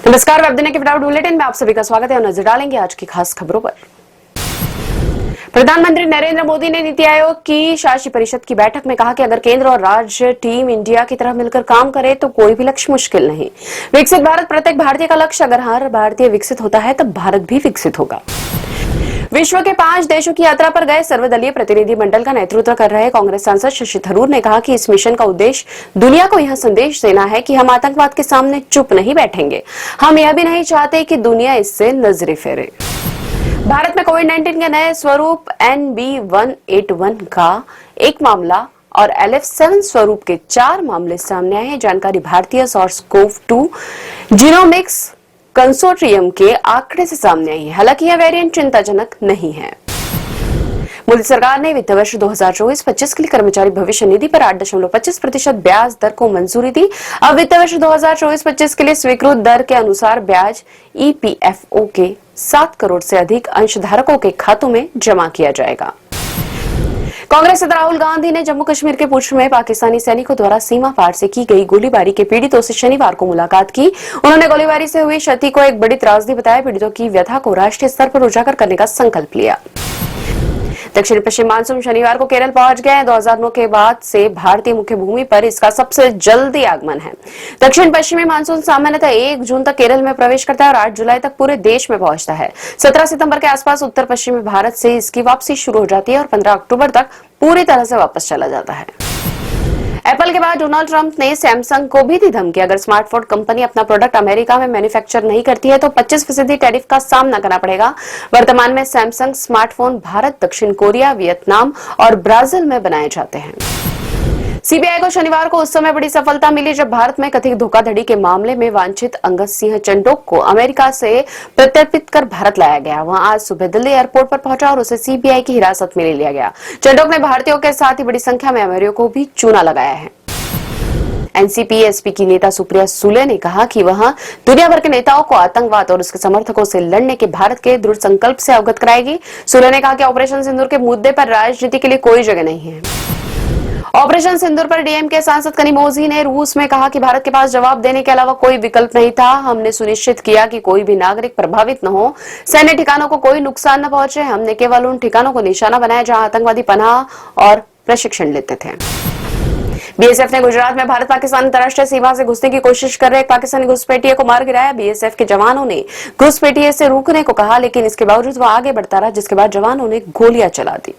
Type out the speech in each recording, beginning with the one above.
नमस्कार, वेब दुनिया के फटाफट बुलेटिन में आप सभी का स्वागत है और नजर डालेंगे आज की खास खबरों पर। प्रधानमंत्री नरेंद्र मोदी ने नीति आयोग की शासी परिषद की बैठक में कहा कि अगर केंद्र और राज्य टीम इंडिया की तरह मिलकर काम करे तो कोई भी लक्ष्य मुश्किल नहीं। विकसित भारत प्रत्येक भारतीय का लक्ष्य, अगर हर भारतीय विकसित होता है तब भारत भी विकसित होगा। विश्व के 5 देशों की यात्रा पर गए सर्वदलीय प्रतिनिधि मंडल का नेतृत्व कर रहे कांग्रेस सांसद शशि थरूर ने कहा कि इस मिशन का उद्देश्य दुनिया को यह संदेश देना है कि हम आतंकवाद के सामने चुप नहीं बैठेंगे। हम यह भी नहीं चाहते कि दुनिया इससे नजरें फेरे। भारत में कोविड-19 के नए स्वरूप NB181 का एक मामला और LF7 स्वरूप के 4 मामले सामने आए हैं। जानकारी भारतीय SARS-CoV-2 जीनोमिक्स कंसोर्टियम के आंकड़े से सामने आई है। हालांकि यह वेरिएंट चिंताजनक नहीं है। मोदी सरकार ने वित्त वर्ष 2024-25 के लिए कर्मचारी भविष्य निधि पर 8.25% ब्याज दर को मंजूरी दी। अब वित्त वर्ष 2024-25 के लिए स्वीकृत दर के अनुसार ब्याज EPFO के 7 करोड़ से अधिक अंशधारकों के खातों में जमा किया जाएगा। कांग्रेस नेता राहुल गांधी ने जम्मू कश्मीर के पुंछ में पाकिस्तानी सैनिकों द्वारा सीमा पार से की गई गोलीबारी के पीड़ितों से शनिवार को मुलाकात की। उन्होंने गोलीबारी से हुई क्षति को एक बड़ी त्रासदी बताया। पीड़ितों की व्यथा को राष्ट्रीय स्तर पर उजागर करने का संकल्प लिया। दक्षिण पश्चिम मानसून शनिवार को केरल पहुंच गया है। 2009 के बाद से भारतीय मुख्य भूमि पर इसका सबसे जल्दी आगमन है। दक्षिण पश्चिमी मानसून सामान्यतः 1 जून तक केरल में प्रवेश करता है और 8 जुलाई तक पूरे देश में पहुंचता है। 17 सितंबर के आसपास उत्तर पश्चिमी भारत से इसकी वापसी शुरू हो जाती है और 15 अक्टूबर तक पूरी तरह से वापस चला जाता है। एप्पल के बाद डोनाल्ड ट्रंप ने सैमसंग को भी दी धमकी। अगर स्मार्टफोन कंपनी अपना प्रोडक्ट अमेरिका में मैन्युफैक्चर नहीं करती है तो 25% टैरिफ का सामना करना पड़ेगा। वर्तमान में सैमसंग स्मार्टफोन भारत, दक्षिण कोरिया, वियतनाम और ब्राजील में बनाए जाते हैं। सीबीआई को शनिवार को उस समय बड़ी सफलता मिली जब भारत में कथित धोखाधड़ी के मामले में वांछित अंगद सिंह चंडोक को अमेरिका से प्रत्यर्पित कर भारत लाया गया। वहां आज सुबह दिल्ली एयरपोर्ट पर पहुंचा और उसे सीबीआई की हिरासत में ले लिया गया। चंडोक ने भारतीयों के साथ ही बड़ी संख्या में अमेरिकियों को भी चूना लगाया है। एनसीपी एसपी की नेता सुप्रिया सुले ने कहा कि वह दुनिया भर के नेताओं को आतंकवाद और उसके समर्थकों से लड़ने के भारत के दृढ़ संकल्प से अवगत कराएगी। सुले ने कहा कि ऑपरेशन सिंदूर के मुद्दे पर राजनीति के लिए कोई जगह नहीं है। ऑपरेशन सिंदूर पर डीएमके सांसद कनिमोझी ने रूस में कहा कि भारत के पास जवाब देने के अलावा कोई विकल्प नहीं था। हमने सुनिश्चित किया कि कोई भी नागरिक प्रभावित न हो, सैन्य ठिकानों को कोई नुकसान न पहुंचे। हमने केवल उन ठिकानों को निशाना बनाया जहां आतंकवादी पनाह और प्रशिक्षण लेते थे। बीएसएफ ने गुजरात में भारत पाकिस्तान अंतर्राष्ट्रीय सीमा से घुसने की कोशिश कर रहे एक पाकिस्तानी घुसपैठिए को मार गिराया। बीएसएफ के जवानों ने घुसपैठिए से रोकने को कहा, लेकिन इसके बावजूद वह आगे बढ़ता रहा, जिसके बाद जवानों ने गोलियां चला दी।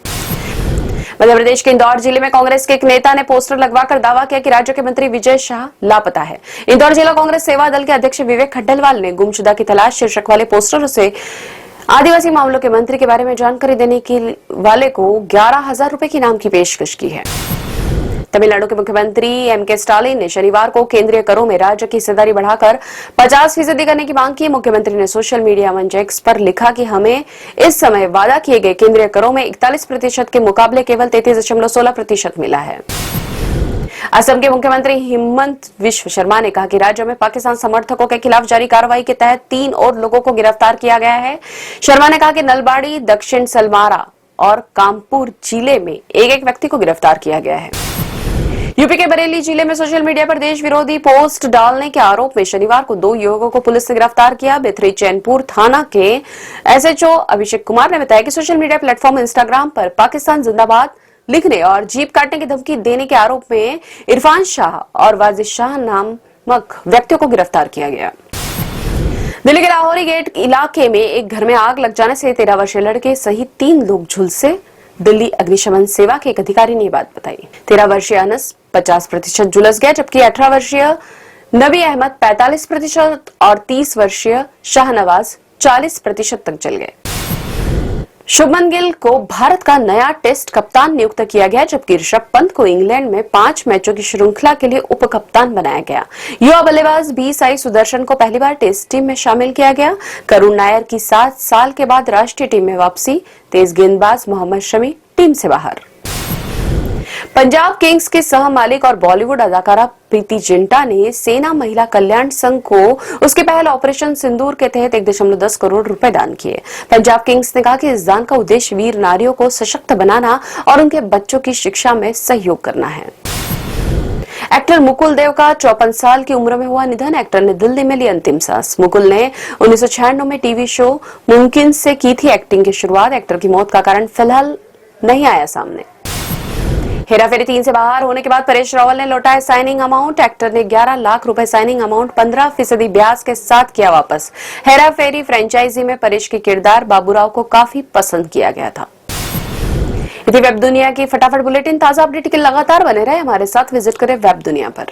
मध्य प्रदेश के इंदौर जिले में कांग्रेस के एक नेता ने पोस्टर लगवाकर दावा किया कि राज्य के मंत्री विजय शाह लापता है। इंदौर जिला कांग्रेस सेवा दल के अध्यक्ष विवेक खड्डेलवाल ने गुमशुदा की तलाश शीर्षक वाले पोस्टर से आदिवासी मामलों के मंत्री के बारे में जानकारी देने के वाले को 11,000 रुपए की इनाम की पेशकश की है। तमिलनाडु के मुख्यमंत्री एमके स्टालिन ने शनिवार को केंद्रीय करों में राज्य की हिस्सेदारी बढ़ाकर 50% करने की मांग की। मुख्यमंत्री ने सोशल मीडिया मंच एक्स पर लिखा कि हमें इस समय वादा किए गए केंद्रीय करों में 41% के मुकाबले केवल 33.16% मिला है। असम के मुख्यमंत्री हिमंत विश्व शर्मा ने कहा कि राज्य में पाकिस्तान समर्थकों के खिलाफ जारी कार्रवाई के तहत 3 और लोगों को गिरफ्तार किया गया है। शर्मा ने कहा कि नलबाड़ी, दक्षिण सलमारा और कामपुर जिले में एक व्यक्ति को गिरफ्तार किया गया है। यूपी के बरेली जिले में सोशल मीडिया पर देश विरोधी पोस्ट डालने के आरोप में शनिवार को 2 युवकों को पुलिस ने गिरफ्तार किया। बेथरी चैनपुर थाना के एसएचओ अभिषेक कुमार ने बताया कि सोशल मीडिया प्लेटफॉर्म इंस्टाग्राम पर पाकिस्तान जिंदाबाद लिखने और जीप काटने की धमकी देने के आरोप में इरफान शाह और वाजिद शाह नामक व्यक्तियों को गिरफ्तार किया गया। दिल्ली के लाहौरी गेट इलाके में एक घर में आग लग जाने से 13 वर्षीय लड़के सहित 3 लोग झुलसे। दिल्ली अग्निशमन सेवा के एक अधिकारी ने ये बात बताई। 13 वर्षीय अनस 50% झुलस गया, जबकि 18 वर्षीय नबी अहमद 45% और 30 वर्षीय शाहनवाज 40% तक जल गए। शुभमन गिल को भारत का नया टेस्ट कप्तान नियुक्त किया गया, जबकि ऋषभ पंत को इंग्लैंड में 5 मैचों की श्रृंखला के लिए उप कप्तान बनाया गया। युवा बल्लेबाज बी साई सुदर्शन को पहली बार टेस्ट टीम में शामिल किया गया। करुण नायर की 7 साल के बाद राष्ट्रीय टीम में वापसी। तेज गेंदबाज मोहम्मद शमी टीम से बाहर। पंजाब किंग्स के सह मालिक और बॉलीवुड अदाकारा प्रीति जिंटा ने सेना महिला कल्याण संघ को उसके पहले ऑपरेशन सिंदूर के तहत 1.10 करोड़ रुपए दान किए। पंजाब किंग्स ने कहा कि इस दान का उद्देश्य वीर नारियों को सशक्त बनाना और उनके बच्चों की शिक्षा में सहयोग करना है। एक्टर मुकुल देव का 54 साल की उम्र में हुआ निधन। एक्टर ने दिल्ली में ली अंतिम सांस। मुकुल ने 1996 में टीवी शो मुमकिन से की थी एक्टिंग की शुरुआत। एक्टर की मौत का कारण फिलहाल नहीं आया सामने। हेराफेरी 3 से बाहर होने के बाद परेश रावल ने लौटाया साइनिंग अमाउंट। एक्टर ने 11 लाख रुपए साइनिंग अमाउंट 15% ब्याज के साथ किया वापस। हेराफेरी फ्रेंचाइजी में परेश के किरदार बाबूराव को काफी पसंद किया गया था। वेब दुनिया की फटाफट बुलेटिन, ताजा अपडेट के लगातार बने रहे हमारे साथ। विजिट करें वेब दुनिया पर।